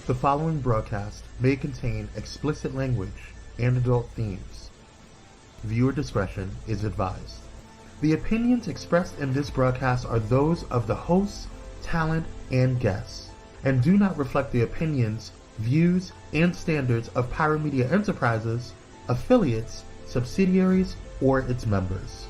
The following broadcast may contain explicit language and adult themes. Viewer discretion is advised. The opinions expressed in this broadcast are those of the hosts, talent, and guests, and do not reflect the opinions, views, and standards of Pyro Media Enterprises, affiliates, subsidiaries, or its members.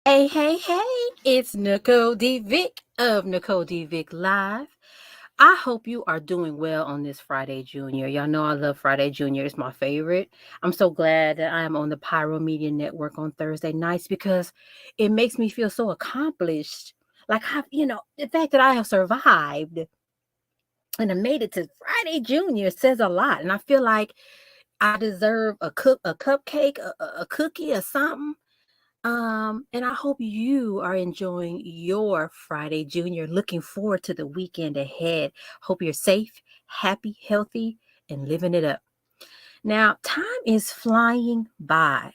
Hey, it's Nicoledvick of Nicoledvick Live. I hope you are doing well on this Friday Junior. Y'all know I love Friday Junior. It's my favorite. I'm so glad that I am on the Pyro Media Network on Thursday nights because it makes me feel so accomplished. Like, the fact that I have survived and I made it to Friday Junior says a lot. And I feel like I deserve a cupcake, a cookie or something. And I hope you are enjoying your Friday Junior. Looking forward to the weekend ahead. Hope you're safe, happy, healthy, and living it up. Now, time is flying by.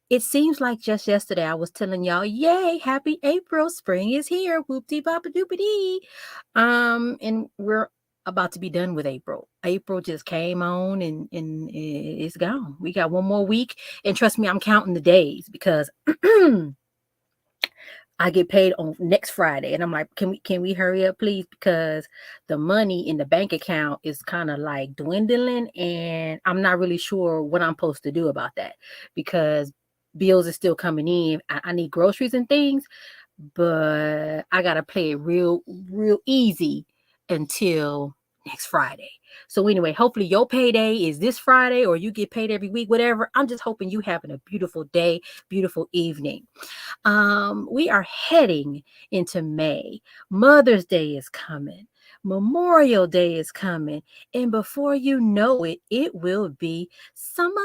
It seems like just yesterday I was telling y'all, yay, happy April, spring is here, whoop-de-bop-a-doop-a-dee. And we're about to be done with April. April just came on and it's gone. We got one more week, and trust me, I'm counting the days because I get paid on next Friday, and I'm like, can we hurry up, please? Because the money in the bank account is kind of like dwindling, and I'm not really sure what I'm supposed to do about that because bills are still coming in. I need groceries and things, but I gotta play it real easy until next Friday. So anyway, hopefully your payday is this Friday or you get paid every week, whatever. I'm just hoping you having a beautiful day, beautiful evening. We are heading into May. Mother's Day is coming. Memorial Day is coming. And before you know it, it will be summertime.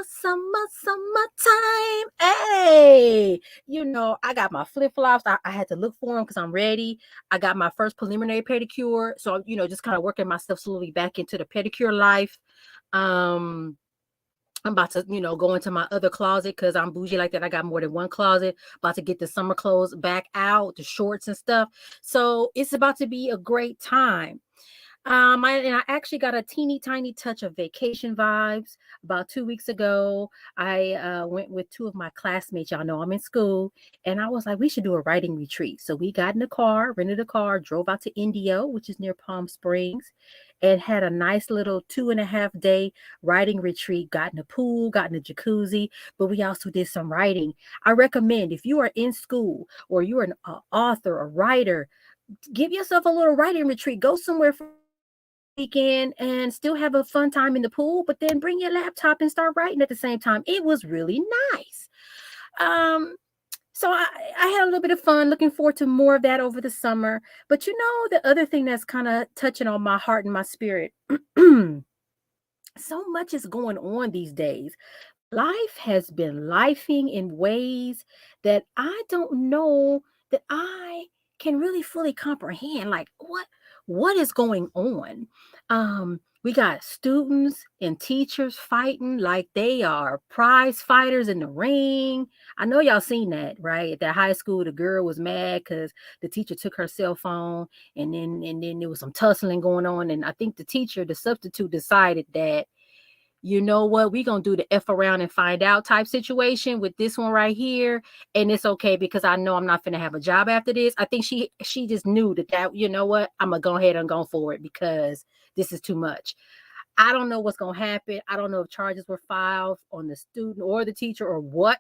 Hey, I got my flip-flops. I had to look for them because I'm ready. I got my first preliminary pedicure. So, just kind of working myself slowly back into the pedicure life. I'm about to, go into my other closet because I'm bougie like that. I got more than one closet. About to get the summer clothes back out, the shorts and stuff. So it's about to be a great time. I actually got a teeny tiny touch of vacation vibes about 2 weeks ago. I went with two of my classmates. Y'all know I'm in school, and I was like, we should do a writing retreat. So we got in a car, rented a car, drove out to Indio, which is near Palm Springs, and had a nice little 2.5 day writing retreat. Got in a pool, got in a jacuzzi, but we also did some writing. I recommend if you are in school or you're an author, a writer, give yourself a little writing retreat. Go somewhere for weekend and still have a fun time in the pool, but then bring your laptop and start writing at the same time. It was really nice. So I had a little bit of fun, looking forward to more of that over the summer. But the other thing that's kind of touching on my heart and my spirit, so much is going on these days. Life has been lifing in ways that I don't know that I can really fully comprehend. Like what is going on? We got students and teachers fighting like they are prize fighters in the ring. I know y'all seen that, right? At that high school, the girl was mad because the teacher took her cell phone, and then there was some tussling going on. And I think the substitute, decided that, you know what, we're going to do the F around and find out type situation with this one right here. And it's okay because I know I'm not going to have a job after this. I think she just knew that, you know what, I'm going to go ahead and go for it because this is too much. I don't know what's going to happen. I don't know if charges were filed on the student or the teacher or what,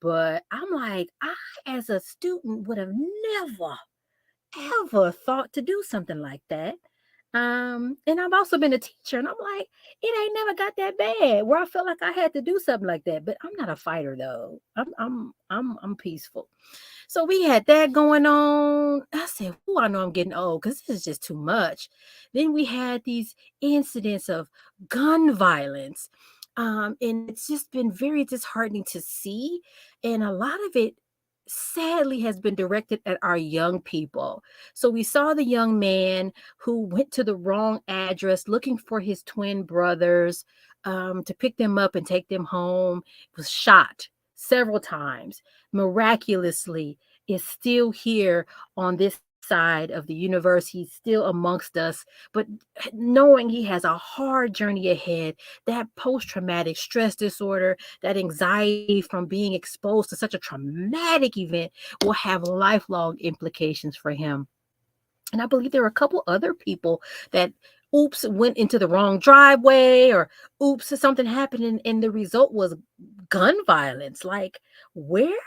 but I'm like, I, as a student, would have never, ever thought to do something like that. And I've also been a teacher, and I'm like, it ain't never got that bad where I felt like I had to do something like that. But I'm not a fighter though. I'm peaceful. So we had that going on. I said, "Oh, I know I'm getting old because this is just too much." Then we had these incidents of gun violence, and it's just been very disheartening to see. And a lot of it, sadly, has been directed at our young people. So we saw the young man who went to the wrong address looking for his twin brothers, to pick them up and take them home. Was shot several times. Miraculously, is still here on this side of the universe. He's still amongst us, but knowing he has a hard journey ahead, that post-traumatic stress disorder, that anxiety from being exposed to such a traumatic event will have lifelong implications for him. And I believe there were a couple other people that oops went into the wrong driveway, or oops something happened, and the result was gun violence. Like, where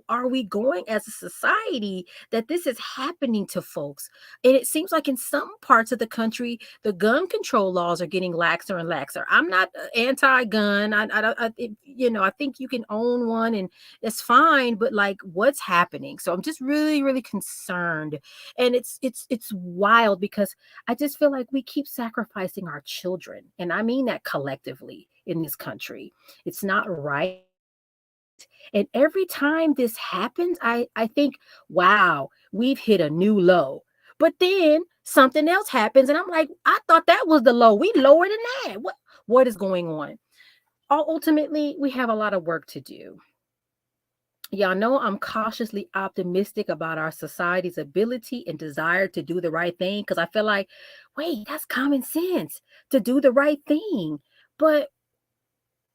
are we going as a society that this is happening to folks? And it seems like in some parts of the country, the gun control laws are getting laxer and laxer. I'm not anti-gun. I think you can own one and it's fine, but like, what's happening? So I'm just really, really concerned. And it's wild because I just feel like we keep sacrificing our children, and I mean that collectively in this country. It's not right. And every time this happens, I think, wow, we've hit a new low. But then something else happens, and I'm like, I thought that was the low. We lower than that. What is going on? Ultimately, we have a lot of work to do. Y'all know I'm cautiously optimistic about our society's ability and desire to do the right thing, because I feel like, wait, that's common sense to do the right thing. But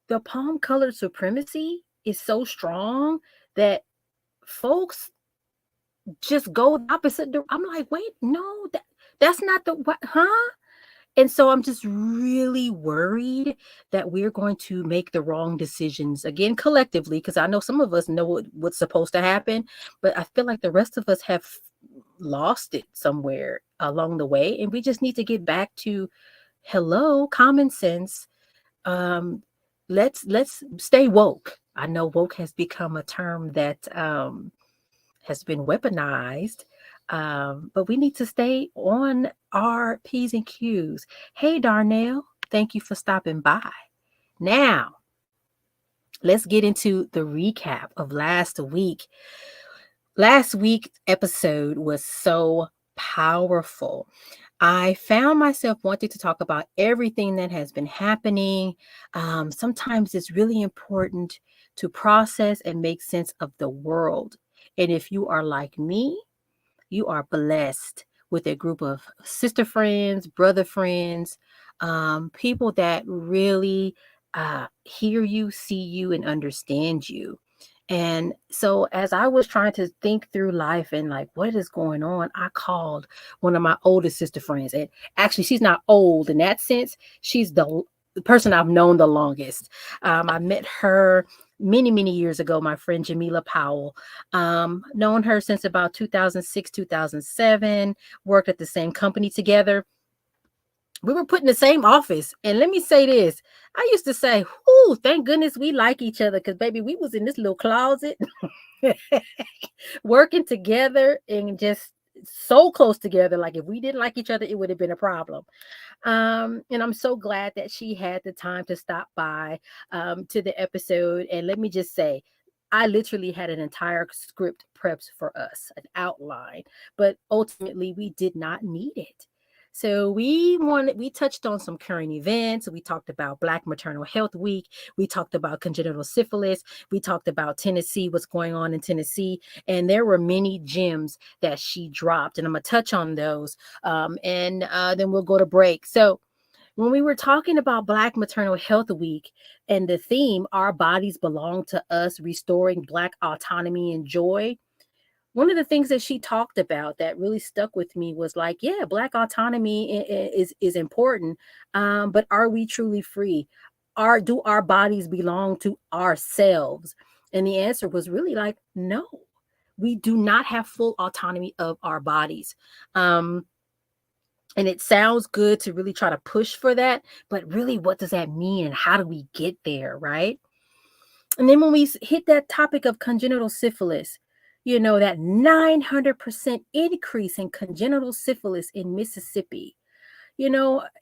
the palm colored supremacy is so strong that folks just go the opposite. I'm like, wait, no, that's not the what, huh? And so I'm just really worried that we're going to make the wrong decisions again collectively, because I know some of us know what's supposed to happen, but I feel like the rest of us have lost it somewhere along the way, and we just need to get back to hello, common sense. Um, let's stay woke. I know woke has become a term that has been weaponized. But we need to stay on our P's and Q's. Hey, Darnell, thank you for stopping by. Now, let's get into the recap of last week. Last week's episode was so powerful. I found myself wanting to talk about everything that has been happening. Sometimes it's really important to process and make sense of the world. And if you are like me, you are blessed with a group of sister friends, brother friends, people that really hear you, see you, and understand you. And so, as I was trying to think through life and like what is going on, I called one of my oldest sister friends. And actually, she's not old in that sense. She's the person I've known the longest. I met her many, many years ago, my friend Jamila Powell. Known her since about 2006, 2007, worked at the same company together. We were put in the same office. And let me say this. I used to say, "Ooh, thank goodness we like each other, because baby, we was in this little closet working together and just so close together. Like if we didn't like each other, it would have been a problem." And I'm so glad that she had the time to stop by to the episode. And let me just say, I literally had an entire script prepped for us, an outline, but ultimately we did not need it. So we touched on some current events. We talked about Black Maternal Health Week. We talked about congenital syphilis. We talked about Tennessee, what's going on in Tennessee. And there were many gems that she dropped. And I'm going to touch on those. And then we'll go to break. So when we were talking about Black Maternal Health Week and the theme, Our Bodies Belong to Us, Restoring Black Autonomy and Joy, one of the things that she talked about that really stuck with me was like, yeah, Black autonomy is important, but are we truly free? Do our bodies belong to ourselves? And the answer was really like, no, we do not have full autonomy of our bodies. And it sounds good to really try to push for that, but really, what does that mean and how do we get there, right? And then when we hit that topic of congenital syphilis, that 900% increase in congenital syphilis in Mississippi.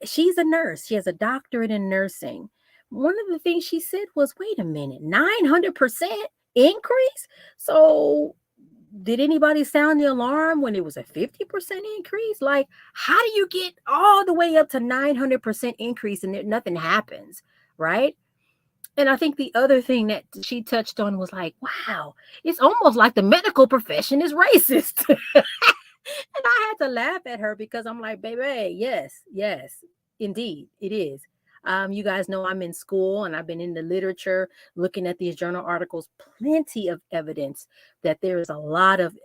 She's a nurse. She has a doctorate in nursing. One of the things she said was, wait a minute, 900% increase? So did anybody sound the alarm when it was a 50% increase? Like, how do you get all the way up to 900% increase and nothing happens, right? And I think the other thing that she touched on was like, wow, it's almost like the medical profession is racist. And I had to laugh at her because I'm like, baby, yes, indeed, it is. You guys know I'm in school and I've been in the literature looking at these journal articles, plenty of evidence that there is a lot of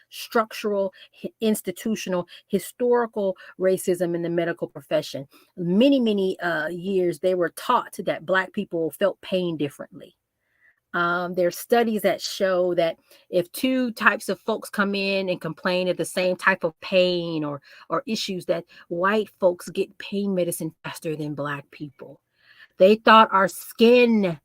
structural, institutional, historical racism in the medical profession. Many years they were taught that Black people felt pain differently. There's studies that show that if two types of folks come in and complain of the same type of pain or issues, that white folks get pain medicine faster than Black people. They thought our skin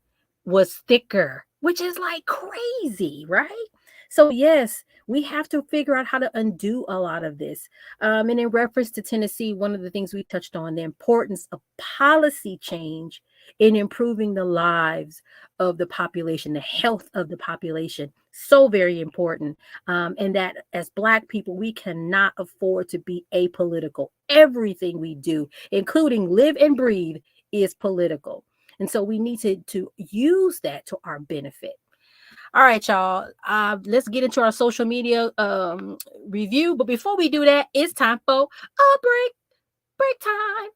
was thicker, which is like crazy, right? So yes, we have to figure out how to undo a lot of this. And in reference to Tennessee, one of the things we touched on, the importance of policy change in improving the lives of the population, the health of the population. So very important. And that as Black people, we cannot afford to be apolitical. Everything we do, including live and breathe, is political. And so we need to use that to our benefit. All right, y'all. Let's get into our social media review. But before we do that, it's time for a break time.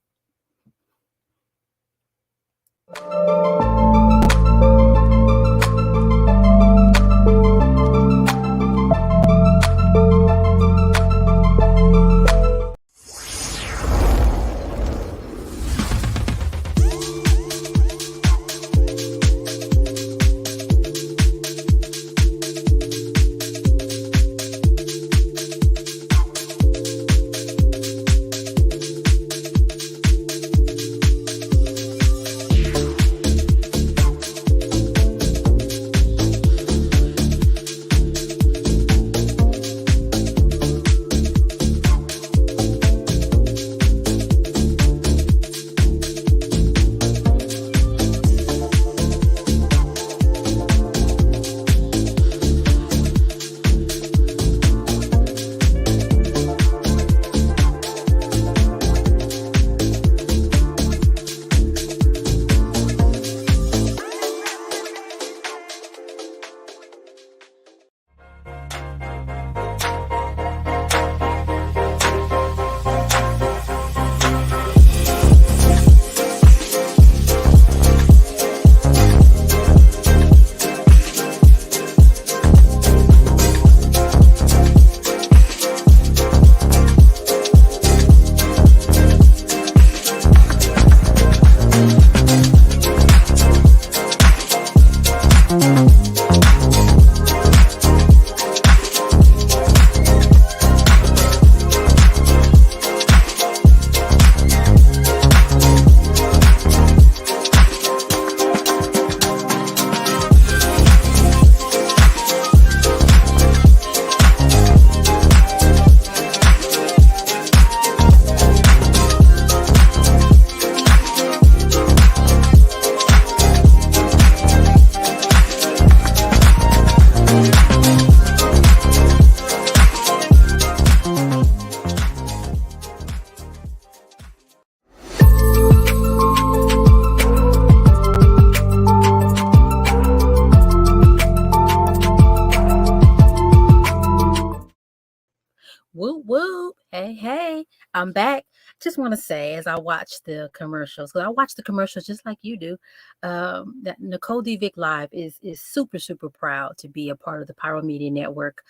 Woo woo. Hey, I'm back. Just want to say, as I watch the commercials, because I watch the commercials just like you do, that Nicole Vick Live is super, super proud to be a part of the Pyro Media Network.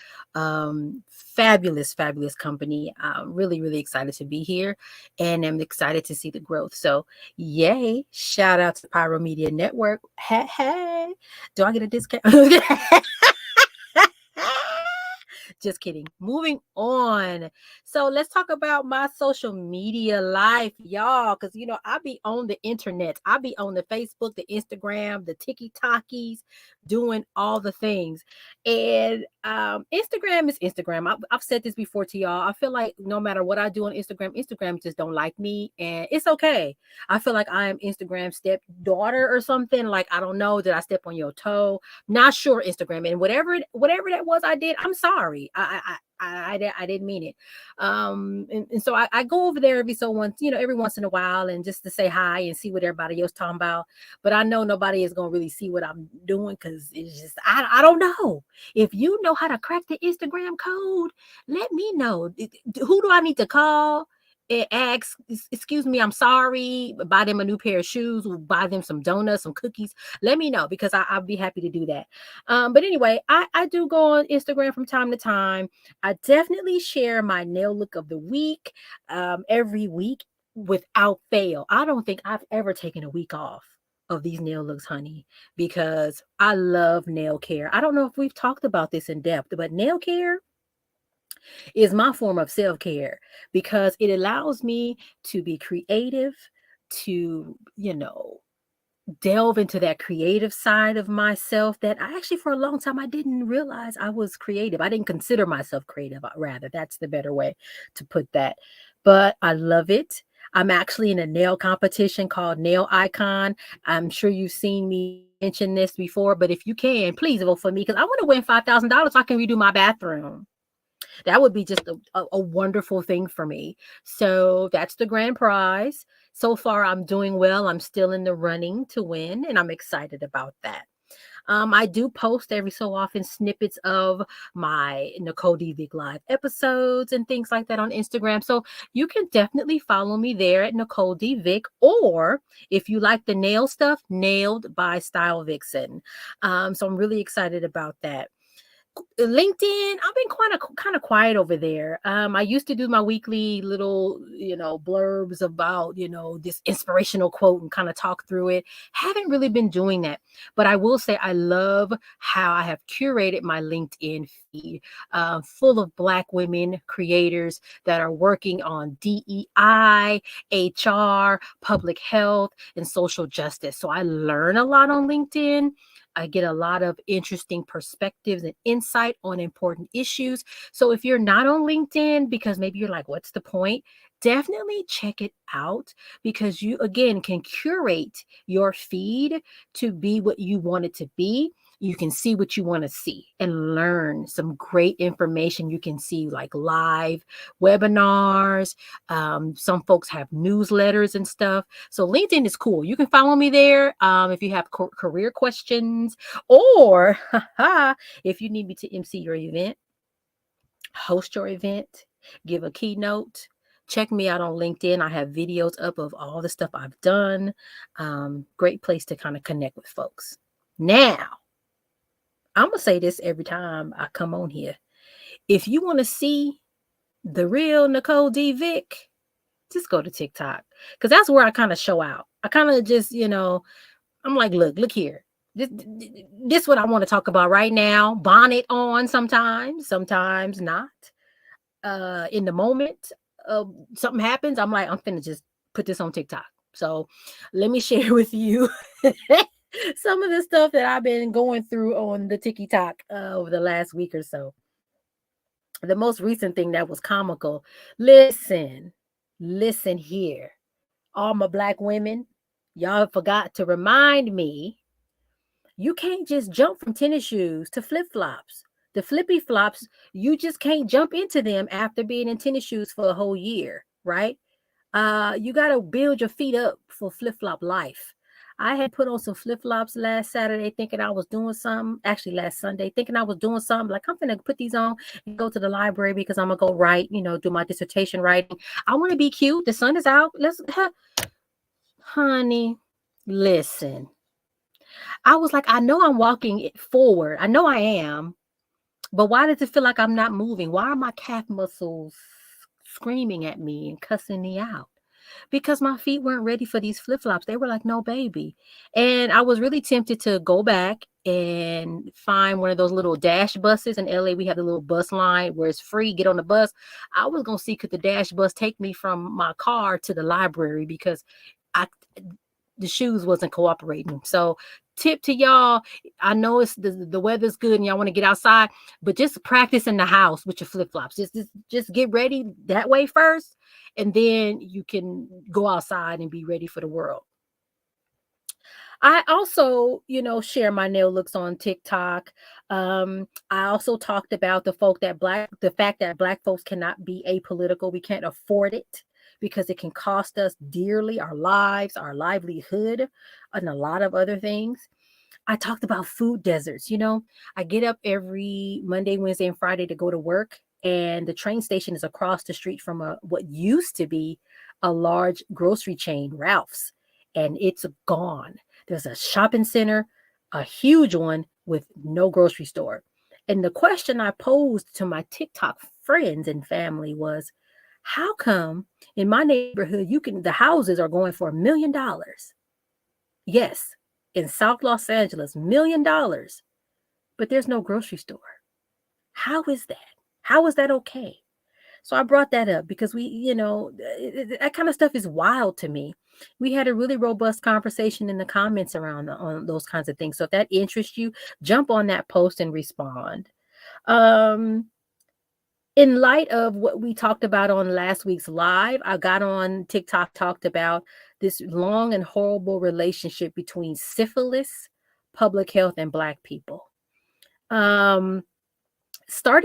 Fabulous company. Really, really excited to be here, and I'm excited to see the growth. So, yay! Shout out to Pyro Media Network. Hey, do I get a discount? Just kidding. Moving on. So let's talk about my social media life, y'all. Because, you know, I be on the internet. I be on the Facebook, the Instagram, the TikTokies, doing all the things. And Instagram is Instagram. I've said this before to y'all. I feel like no matter what I do on Instagram, Instagram just don't like me. And it's okay. I feel like I am Instagram's stepdaughter or something. Like, I don't know. Did I step on your toe? Not sure, Instagram. And whatever that was I did, I'm sorry. I didn't mean it. And so I go over there every once in a while, and just to say hi and see what everybody else talking about. But I know nobody is gonna really see what I'm doing, because it's just I don't know. If you know how to crack the Instagram code, let me know. Who do I need to call? It asks, excuse me, I'm sorry, buy them a new pair of shoes, buy them some donuts, some cookies. Let me know, because I'll be happy to do that. But anyway, I do go on Instagram from time to time. I definitely share my nail look of the week every week without fail. I don't think I've ever taken a week off of these nail looks, honey, because I love nail care. I don't know if we've talked about this in depth, but nail care is my form of self-care, because it allows me to be creative, to, delve into that creative side of myself that I actually, for a long time, I didn't realize I was creative. I didn't consider myself creative, rather. That's the better way to put that. But I love it. I'm actually in a nail competition called Nail Icon. I'm sure you've seen me mention this before, but if you can, please vote for me, because I want to win $5,000 so I can redo my bathroom. That would be just a wonderful thing for me. So that's the grand prize. So far, I'm doing well. I'm still in the running to win, and I'm excited about that. I do post every so often snippets of my Nicole Vick live episodes and things like that on Instagram. So you can definitely follow me there at Nicole Vick, or if you like the nail stuff, Nailed by Style Vixen. So I'm really excited about that. LinkedIn, I've been kind of quiet over there. I used to do my weekly little, blurbs about, this inspirational quote and kind of talk through it. Haven't really been doing that, but I will say I love how I have curated my LinkedIn feed, full of Black women creators that are working on DEI, HR, public health, and social justice. So I learn a lot on LinkedIn. I get a lot of interesting perspectives and insight on important issues. So if you're not on LinkedIn, because maybe you're like, what's the point? Definitely check it out, because you, again, can curate your feed to be what you want it to be. You can see what you want to see and learn some great information. You can see like live webinars. Some folks have newsletters and stuff. So LinkedIn is cool. You can follow me there if you have career questions, or if you need me to MC your event, host your event, give a keynote. Check me out on LinkedIn. I have videos up of all the stuff I've done. Great place to kind of connect with folks. Now, I'm going to say this every time I come on here. If you want to see the real Nicole Vick, just go to TikTok, because that's where I kind of show out. I kind of just, I'm like, look here. This is what I want to talk about right now. Bonnet on sometimes not. In the moment, something happens, I'm like, I'm finna just put this on TikTok. So let me share with you some of the stuff that I've been going through on the TikTok over the last week or so. The most recent thing that was comical. Listen here. All my Black women, y'all forgot to remind me, you can't just jump from tennis shoes to flip-flops. The flippy flops, you just can't jump into them after being in tennis shoes for a whole year, right? You got to build your feet up for flip-flop life. I had put on some flip-flops last Saturday thinking I was doing something. Actually, last Sunday thinking I was doing something. Like, I'm going to put these on and go to the library because I'm going to go write, do my dissertation writing. I want to be cute. The sun is out. Honey, listen. I was like, I know I'm walking forward. I know I am. But why does it feel like I'm not moving? Why are my calf muscles screaming at me and cussing me out? because my feet weren't ready for these flip-flops. They were like, no, baby. And I was really tempted to go back and find one of those little dash buses. In LA, we have the little bus line where it's free. Get on the bus. I was going to see, could the dash bus take me from my car to the library, because the shoes wasn't cooperating. So tip to y'all, I know it's the weather's good and y'all want to get outside, but just practice in the house with your flip-flops. Just get ready that way first, and then you can go outside and be ready for the world. I also, share my nail looks on TikTok. I also talked about the fact that Black folks cannot be apolitical. We can't afford it, because it can cost us dearly, our lives, our livelihood, and a lot of other things. I talked about food deserts. I get up every Monday, Wednesday, and Friday to go to work, and the train station is across the street from what used to be a large grocery chain, Ralph's, and it's gone. There's a shopping center, a huge one with no grocery store. And the question I posed to my TikTok friends and family was, how come in my neighborhood the houses are going for $1 million? Yes, in South Los Angeles, $1 million, but there's no grocery store. How is that? How is that okay? So I brought that up because that kind of stuff is wild to me. We had a really robust conversation in the comments on those kinds of things. So if that interests you, jump on that post and respond. In light of what we talked about on last week's live, I got on TikTok, talked about this long and horrible relationship between syphilis, public health, and Black people. Starting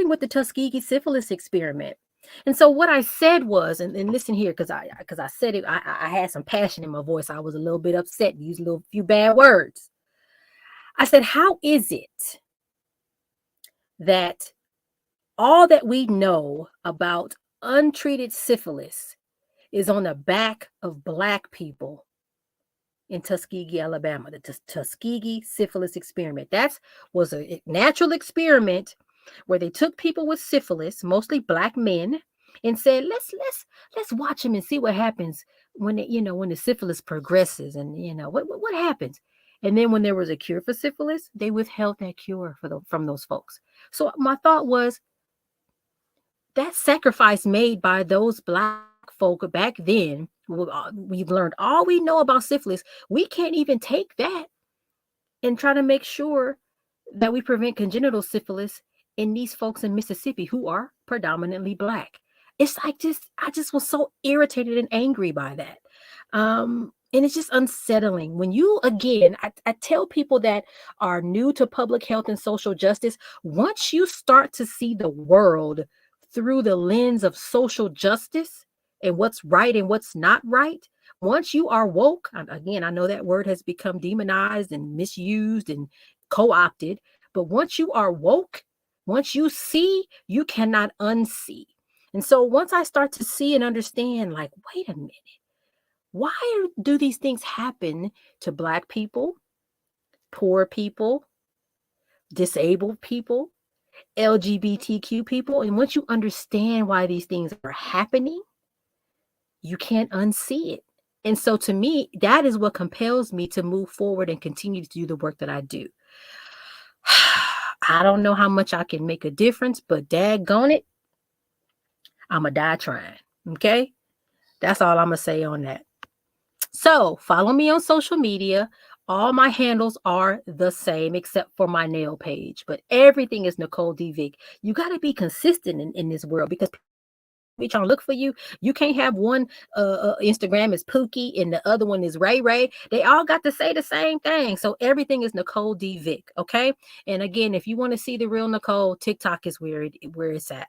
with the Tuskegee syphilis experiment. And so what I said was, and listen here, because I said it, I had some passion in my voice. I was a little bit upset, used a few bad words. I said, how is it that all that we know about untreated syphilis is on the back of Black people in Tuskegee, Alabama? The Tuskegee syphilis experiment. That was a natural experiment where they took people with syphilis, mostly Black men, and said, let's watch them and see what happens when the syphilis progresses, and what happens. And then when there was a cure for syphilis, they withheld that cure from those folks. So my thought was, that sacrifice made by those Black folk back then, we've learned all we know about syphilis. We can't even take that and try to make sure that we prevent congenital syphilis in these folks in Mississippi who are predominantly Black. It's like I just was so irritated and angry by that. And it's just unsettling when I tell people that are new to public health and social justice, once you start to see the world through the lens of social justice and what's right and what's not right, once you are woke, again, I know that word has become demonized and misused and co-opted, but once you are woke, once you see, you cannot unsee. And so once I start to see and understand, like, wait a minute, why do these things happen to Black people, poor people, disabled people, LGBTQ people? And once you understand why these things are happening, you can't unsee it. And so to me, that is what compels me to move forward and continue to do the work that I do. I don't know how much I can make a difference, but daggone it, I'm going to die trying. Okay? That's all I'm going to say on that. So follow me on social media. All my handles are the same except for my nail page, but everything is Nicole D. Vick. You got to be consistent in this world, because people trying to look for you. You can't have one Instagram is Pookie and the other one is Ray Ray. They all got to say the same thing. So everything is Nicole D. Vick. Okay. And again, if you want to see the real Nicole, TikTok is where it's at.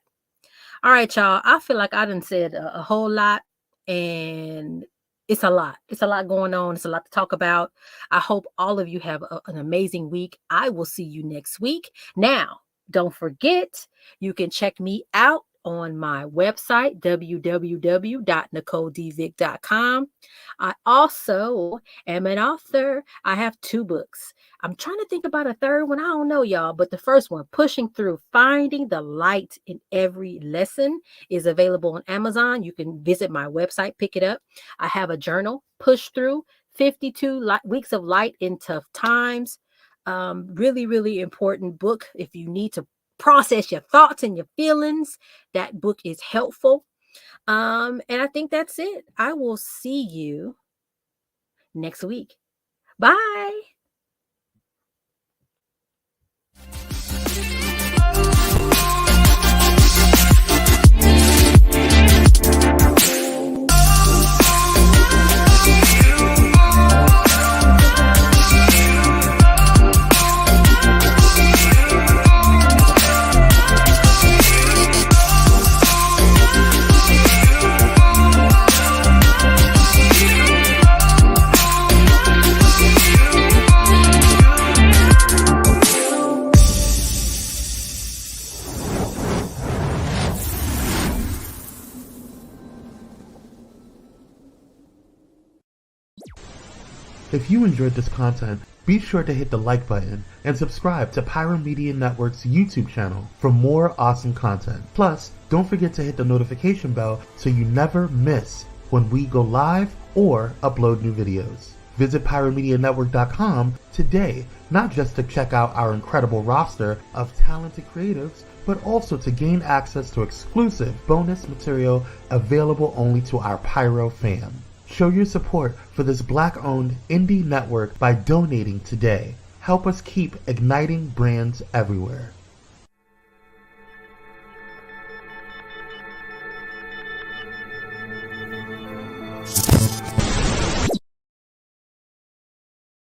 All right, y'all. I feel like I done said a whole lot, and it's a lot. It's a lot going on. It's a lot to talk about. I hope all of you have an amazing week. I will see you next week. Now, don't forget, you can check me out on my website, www.nicoledvick.com. I also am an author. I have 2 books. I'm trying to think about a third one. I don't know, y'all, but the first one, Pushing Through, Finding the Light in Every Lesson, is available on Amazon. You can visit my website, pick it up. I have a journal, Push Through, 52 Weeks of Light in Tough Times. Really, really important book. If you need to process your thoughts and your feelings, that book is helpful. And I think that's it. I will see you next week. Bye. If you enjoyed this content, be sure to hit the like button and subscribe to Pyro Media Network's YouTube channel for more awesome content. Plus, don't forget to hit the notification bell so you never miss when we go live or upload new videos. Visit pyromedianetwork.com today, not just to check out our incredible roster of talented creatives, but also to gain access to exclusive bonus material available only to our Pyro fam. Show your support for this Black-owned indie network by donating today. Help us keep igniting brands everywhere.